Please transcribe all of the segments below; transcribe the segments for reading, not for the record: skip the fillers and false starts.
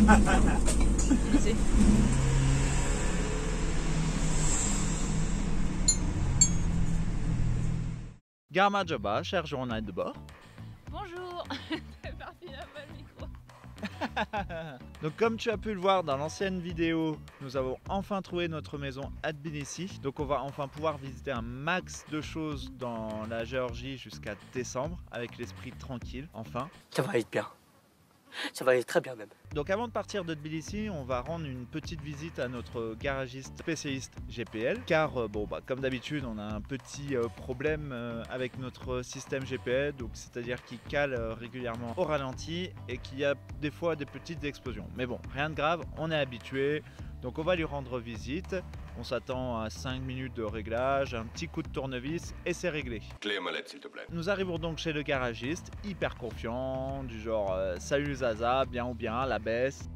Easy. Gare Madjoba, cher journal de bord. Bonjour. C'est parti là-bas le micro. Donc comme tu as pu le voir dans l'ancienne vidéo, nous avons enfin trouvé notre maison à Tbilissi. Donc on va enfin pouvoir visiter un max de choses dans la Géorgie jusqu'à décembre avec l'esprit tranquille, enfin. Ça va aller bien. Ça va aller très bien même. Donc avant de partir de Tbilissi, on va rendre une petite visite à notre garagiste spécialiste GPL car comme d'habitude on a un petit problème avec notre système GPL, donc c'est-à-dire qu'il cale régulièrement au ralenti et qu'il y a des fois des petites explosions. Mais bon, rien de grave, on est habitué, donc on va lui rendre visite. On s'attend à 5 minutes de réglage, un petit coup de tournevis et c'est réglé. Clé et molette, s'il te plaît. Nous arrivons donc chez le garagiste, hyper confiant, du genre salut Zaza, bien ou bien, la baisse.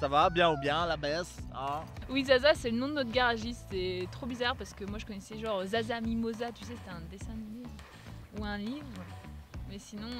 Ça va, bien ou bien, la baisse, hein? Oui, Zaza, c'est le nom de notre garagiste. C'est trop bizarre parce que moi je connaissais genre Zaza Mimosa, tu sais, c'était un dessin animé ou un livre. Mais sinon,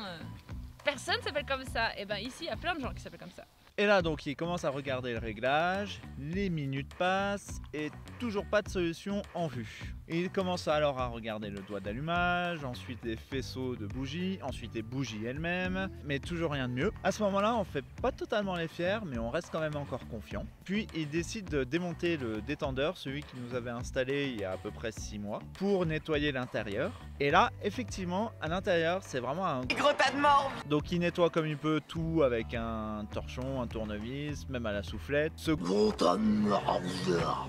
personne s'appelle comme ça. Et ben ici, il y a plein de gens qui s'appellent comme ça. Et là donc il commence à regarder le réglage, les minutes passent et toujours pas de solution en vue. Et il commence alors à regarder le doigt d'allumage, ensuite les faisceaux de bougies, ensuite les bougies elles-mêmes, mais toujours rien de mieux. À ce moment-là on fait pas totalement les fiers mais on reste quand même encore confiant. Puis il décide de démonter le détendeur, celui qui nous avait installé il y a à peu près 6 mois, pour nettoyer l'intérieur. Et là effectivement à l'intérieur c'est vraiment un gros tas de morve. Donc il nettoie comme il peut tout avec un torchon, un tournevis, même à la soufflette. Ce gros tas de morve.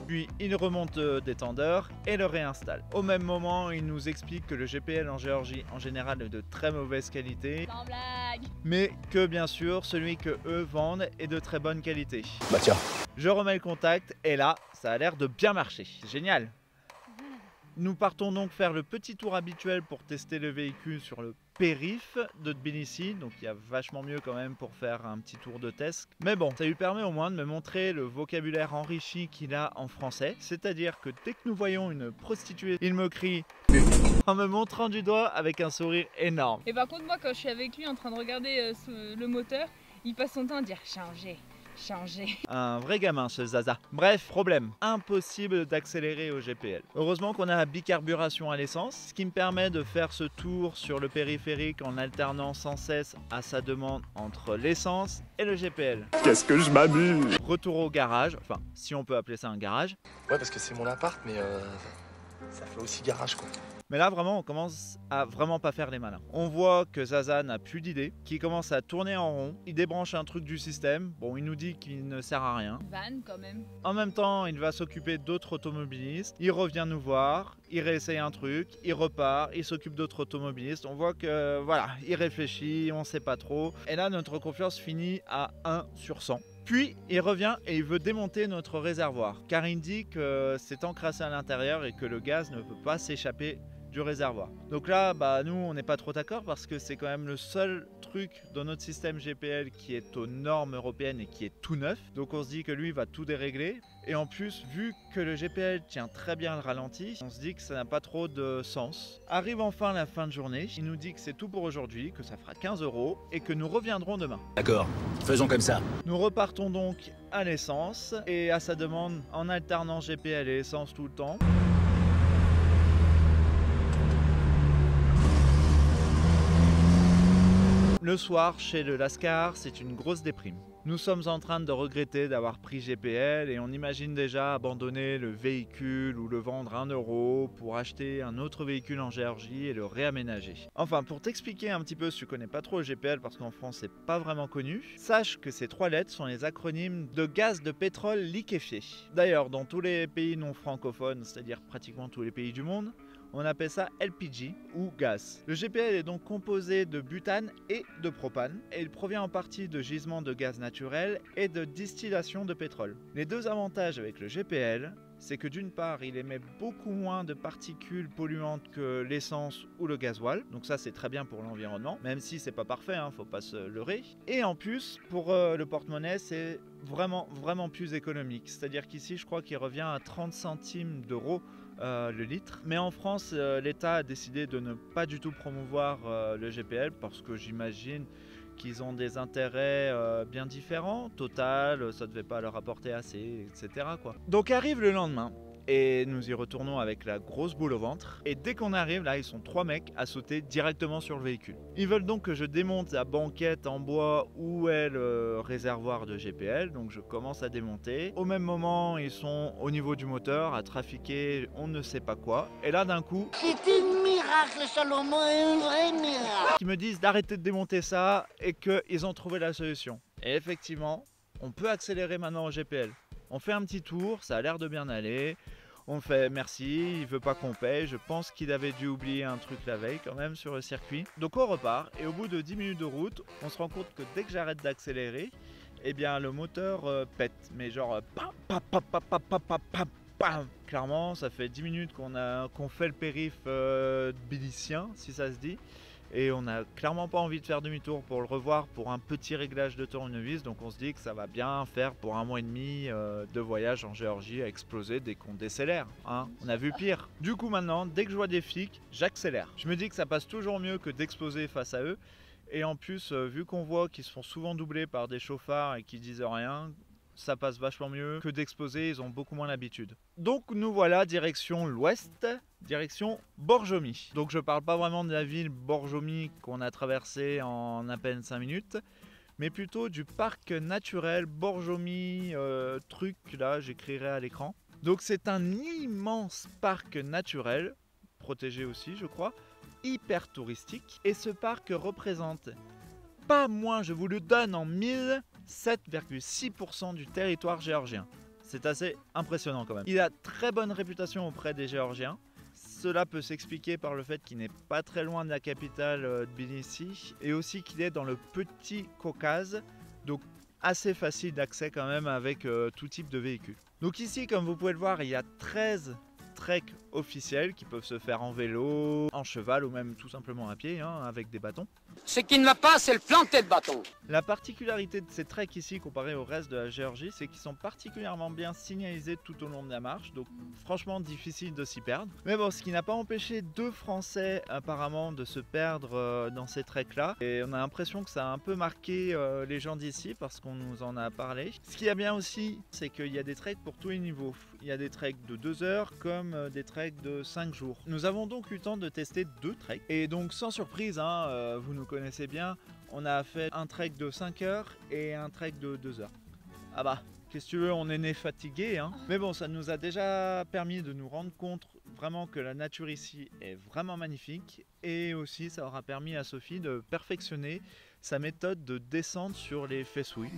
Puis il remonte le détendeur et le réinstalle. Au même moment, il nous explique que le GPL en Géorgie en général est de très mauvaise qualité, Sans blague. mais que bien sûr celui que eux vendent est de très bonne qualité. Bah tiens. Je remets le contact et là, ça a l'air de bien marcher. C'est génial. Nous partons donc faire le petit tour habituel pour tester le véhicule sur le périph' de Tbilissi, donc il y a vachement mieux quand même pour faire un petit tour de test. Mais bon, ça lui permet au moins de me montrer le vocabulaire enrichi qu'il a en français, c'est-à-dire que dès que nous voyons une prostituée, il me crie en me montrant du doigt avec un sourire énorme. Et par contre, moi, quand je suis avec lui en train de regarder le moteur, il passe son temps à dire changer. Un vrai gamin ce Zaza. Bref, problème, impossible d'accélérer au GPL. Heureusement qu'on a la bicarburation à l'essence, ce qui me permet de faire ce tour sur le périphérique en alternant sans cesse à sa demande entre l'essence et le GPL. Qu'est-ce que je m'amuse! Retour au garage, enfin si on peut appeler ça un garage. Ouais, parce que c'est mon appart, mais ça fait aussi garage quoi. Mais là vraiment on commence à vraiment pas faire les malins. On voit que Zaza n'a plus d'idée, qu'il commence à tourner en rond, il débranche un truc du système, bon il nous dit qu'il ne sert à rien. Van quand même. En même temps il va s'occuper d'autres automobilistes, il revient nous voir, il réessaye un truc, il repart, il s'occupe d'autres automobilistes. On voit que voilà, il réfléchit, on sait pas trop. Et là notre confiance finit à 1 sur 100. Puis il revient et il veut démonter notre réservoir car il dit que c'est encrassé à l'intérieur et que le gaz ne peut pas s'échapper du réservoir. Donc là, nous on n'est pas trop d'accord parce que c'est quand même le seul truc dans notre système GPL qui est aux normes européennes et qui est tout neuf. Donc on se dit que lui va tout dérégler. Et en plus, vu que le GPL tient très bien le ralenti, on se dit que ça n'a pas trop de sens. Arrive enfin la fin de journée, il nous dit que c'est tout pour aujourd'hui, que ça fera 15 € et que nous reviendrons demain. D'accord, faisons comme ça. Nous repartons donc à l'essence et à sa demande en alternant GPL et essence tout le temps. Le soir, chez le Lascar, c'est une grosse déprime. Nous sommes en train de regretter d'avoir pris GPL et on imagine déjà abandonner le véhicule ou le vendre 1 € pour acheter un autre véhicule en Géorgie et le réaménager. Enfin, pour t'expliquer un petit peu si tu connais pas trop le GPL parce qu'en France c'est pas vraiment connu, sache que ces 3 lettres sont les acronymes de gaz de pétrole liquéfié. D'ailleurs, dans tous les pays non francophones, c'est-à-dire pratiquement tous les pays du monde, on appelle ça LPG ou gaz. Le GPL est donc composé de butane et de propane et il provient en partie de gisements de gaz naturel et de distillation de pétrole. Les deux avantages avec le GPL, c'est que d'une part il émet beaucoup moins de particules polluantes que l'essence ou le gasoil, donc ça c'est très bien pour l'environnement, même si c'est pas parfait, faut pas se leurrer. Et en plus pour le porte-monnaie c'est vraiment plus économique, c'est-à-dire qu'ici je crois qu'il revient à 30 centimes d'euros le litre. Mais en France, l'État a décidé de ne pas du tout promouvoir le GPL parce que j'imagine qu'ils ont des intérêts bien différents. Total, ça devait pas leur apporter assez, etc. quoi. Donc arrive le lendemain. Et nous y retournons avec la grosse boule au ventre. Et dès qu'on arrive, là, ils sont 3 mecs à sauter directement sur le véhicule. Ils veulent donc que je démonte la banquette en bois où est le réservoir de GPL. Donc je commence à démonter. Au même moment, ils sont au niveau du moteur à trafiquer on ne sait pas quoi. Et là, d'un coup... C'est un miracle, Salomon, un vrai miracle. Ils me disent d'arrêter de démonter ça et qu'ils ont trouvé la solution. Et effectivement, on peut accélérer maintenant au GPL. On fait un petit tour, ça a l'air de bien aller. On fait merci, il veut pas qu'on paye. Je pense qu'il avait dû oublier un truc la veille quand même sur le circuit. Donc on repart et au bout de 10 minutes de route, on se rend compte que dès que j'arrête d'accélérer, eh bien le moteur pète. Mais genre pam, pam, pam, pam, pam, pam, pam, pam, pam. Clairement, ça fait 10 minutes qu'on fait le périph' tbilisien, si ça se dit. Et on n'a clairement pas envie de faire demi-tour pour le revoir pour un petit réglage de tournevis. Donc on se dit que ça va bien faire pour 1 mois et demi de voyage en Géorgie à exploser dès qu'on décélère. Hein. On a vu pire. Du coup maintenant, dès que je vois des flics, j'accélère. Je me dis que ça passe toujours mieux que d'exploser face à eux. Et en plus, vu qu'on voit qu'ils se font souvent doubler par des chauffards et qu'ils disent rien, ça passe vachement mieux que d'exploser, ils ont beaucoup moins l'habitude. Donc nous voilà direction l'ouest, direction Borjomi. Donc je parle pas vraiment de la ville Borjomi qu'on a traversée en à peine 5 minutes, mais plutôt du parc naturel Borjomi truc, là j'écrirai à l'écran. Donc c'est un immense parc naturel, protégé aussi je crois, hyper touristique, et ce parc représente pas moins, je vous le donne en 1000, 7,6% du territoire géorgien. C'est assez impressionnant quand même. Il a très bonne réputation auprès des Géorgiens. Cela peut s'expliquer par le fait qu'il n'est pas très loin de la capitale Tbilissi et aussi qu'il est dans le petit Caucase, donc assez facile d'accès quand même avec tout type de véhicule. Donc ici, comme vous pouvez le voir, il y a 13 treks officiels qui peuvent se faire en vélo, en cheval ou même tout simplement à pied, hein, avec des bâtons. Ce qui ne va pas, c'est le planter de bâton. La particularité de ces treks ici comparé au reste de la Géorgie, c'est qu'ils sont particulièrement bien signalisés tout au long de la marche, donc franchement difficile de s'y perdre. Mais bon, ce qui n'a pas empêché 2 Français apparemment de se perdre dans ces treks là, et on a l'impression que ça a un peu marqué les gens d'ici parce qu'on nous en a parlé. Ce qui est bien aussi, c'est qu'il y a des treks pour tous les niveaux. Il y a des treks de 2 heures comme des treks de 5 jours. Nous avons donc eu le temps de tester 2 treks, et donc sans surprise, hein, vous nous connaissez bien, on a fait un trek de 5 heures et un trek de 2 heures. Ah bah, qu'est-ce que tu veux, on est né fatigué, hein. Mais bon, ça nous a déjà permis de nous rendre compte vraiment que la nature ici est vraiment magnifique, et aussi ça aura permis à Sophie de perfectionner sa méthode de descente sur les fessouilles.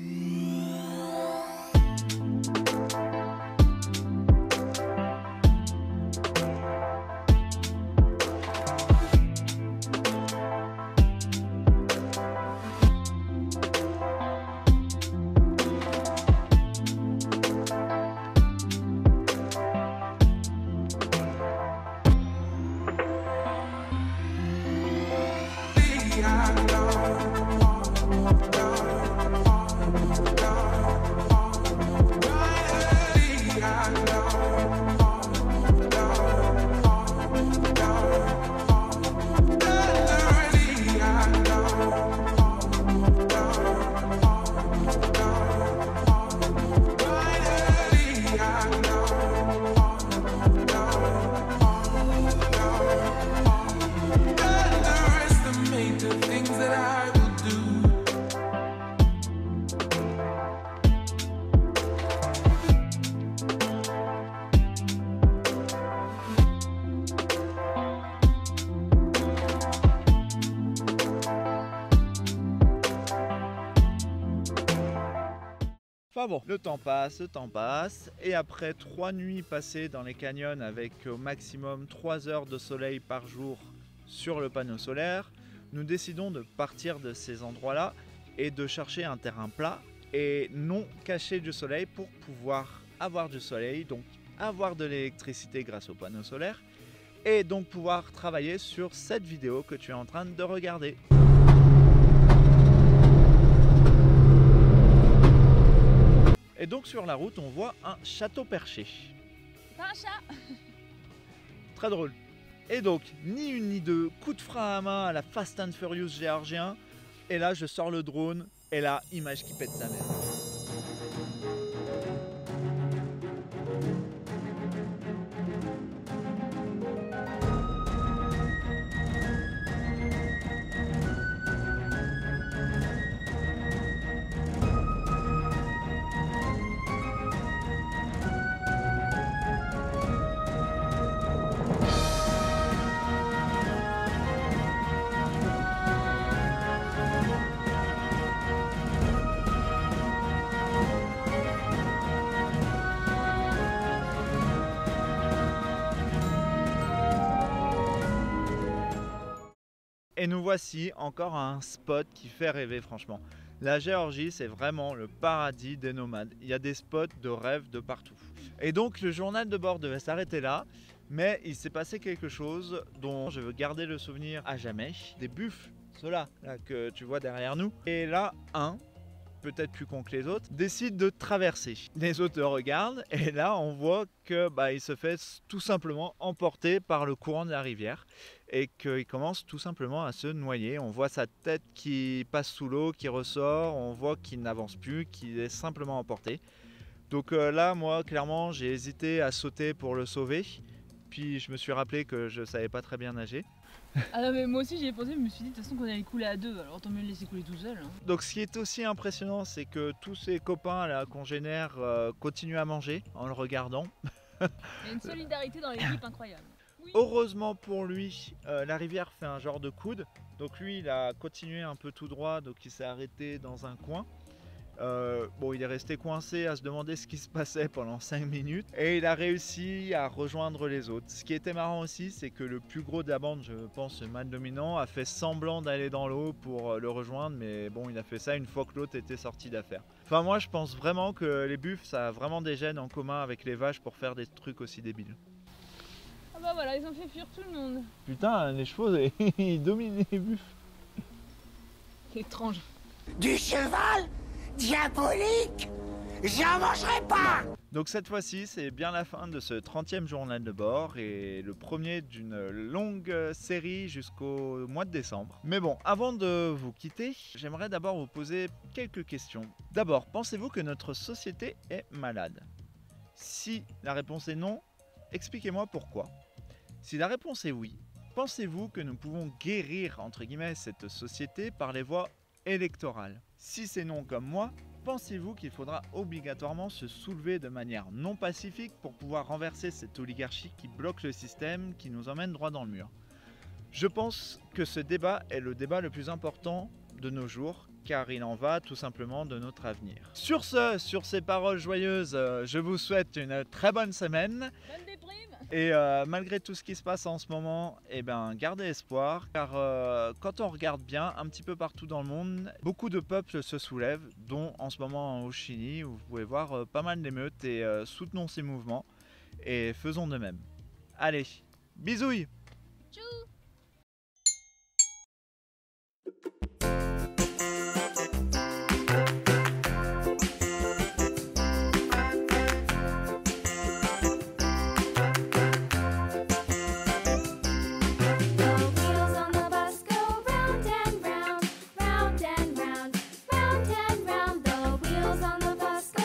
Enfin bon, le temps passe, et après 3 nuits passées dans les canyons avec au maximum 3 heures de soleil par jour sur le panneau solaire, nous décidons de partir de ces endroits-là et de chercher un terrain plat et non caché du soleil pour pouvoir avoir du soleil, donc avoir de l'électricité grâce au panneau solaire, et donc pouvoir travailler sur cette vidéo que tu es en train de regarder. Et donc sur la route, on voit un château perché. C'est pas un chat. Très drôle. Et donc, ni une ni deux, coup de frein à main à la Fast and Furious géorgien, Et là, je sors le drone, et là, image qui pète sa mère. Et nous voici encore à un spot qui fait rêver franchement. La Géorgie, c'est vraiment le paradis des nomades. Il y a des spots de rêve de partout. Et donc le journal de bord devait s'arrêter là, mais il s'est passé quelque chose dont je veux garder le souvenir à jamais. Des buffles, ceux-là là, que tu vois derrière nous. Et là, un, peut-être plus con que les autres, décide de traverser. Les autres le regardent et là on voit que il se fait tout simplement emporter par le courant de la rivière et qu'il commence tout simplement à se noyer. On voit sa tête qui passe sous l'eau, qui ressort, on voit qu'il n'avance plus, qu'il est simplement emporté. Donc là moi clairement j'ai hésité à sauter pour le sauver, puis je me suis rappelé que je savais pas très bien nager. Ah non mais moi aussi j'y ai pensé, je me suis dit de toute façon qu'on allait couler à deux, alors tant mieux le laisser couler tout seul. Hein. Donc ce qui est aussi impressionnant, c'est que tous ses copains là congénères continuent à manger en le regardant. Il y a une solidarité dans l'équipe incroyable. Oui. Heureusement pour lui, la rivière fait un genre de coude. Donc lui il a continué un peu tout droit, donc il s'est arrêté dans un coin. Bon, il est resté coincé à se demander ce qui se passait pendant 5 minutes et il a réussi à rejoindre les autres. Ce qui était marrant aussi, c'est que le plus gros de la bande, je pense le mâle dominant, a fait semblant d'aller dans l'eau pour le rejoindre, mais bon, il a fait ça une fois que l'autre était sorti d'affaire. Enfin, moi je pense vraiment que les buffles, ça a vraiment des gènes en commun avec les vaches pour faire des trucs aussi débiles. Ah bah voilà, ils ont fait fuir tout le monde. Putain, les chevaux, ils dominent les buffles. C'est étrange. Du cheval diabolique, j'en mangerai pas. Donc cette fois-ci, c'est bien la fin de ce 30e journal de bord et le premier d'une longue série jusqu'au mois de décembre. Mais bon, avant de vous quitter, j'aimerais d'abord vous poser quelques questions. D'abord, pensez-vous que notre société est malade? Si la réponse est non, expliquez-moi pourquoi. Si la réponse est oui, pensez-vous que nous pouvons guérir entre guillemets cette société par les voies électorales? Si c'est non comme moi, pensez-vous qu'il faudra obligatoirement se soulever de manière non pacifique pour pouvoir renverser cette oligarchie qui bloque le système, qui nous emmène droit dans le mur? Je pense que ce débat est le débat le plus important de nos jours, car il en va tout simplement de notre avenir. Sur ces paroles joyeuses, je vous souhaite une très bonne semaine. Bonne déprime. Et malgré tout ce qui se passe en ce moment, gardez espoir, car quand on regarde bien, un petit peu partout dans le monde, beaucoup de peuples se soulèvent, dont en ce moment au Chili, où vous pouvez voir pas mal d'émeutes, et soutenons ces mouvements, et faisons de même. Allez, bisouilles!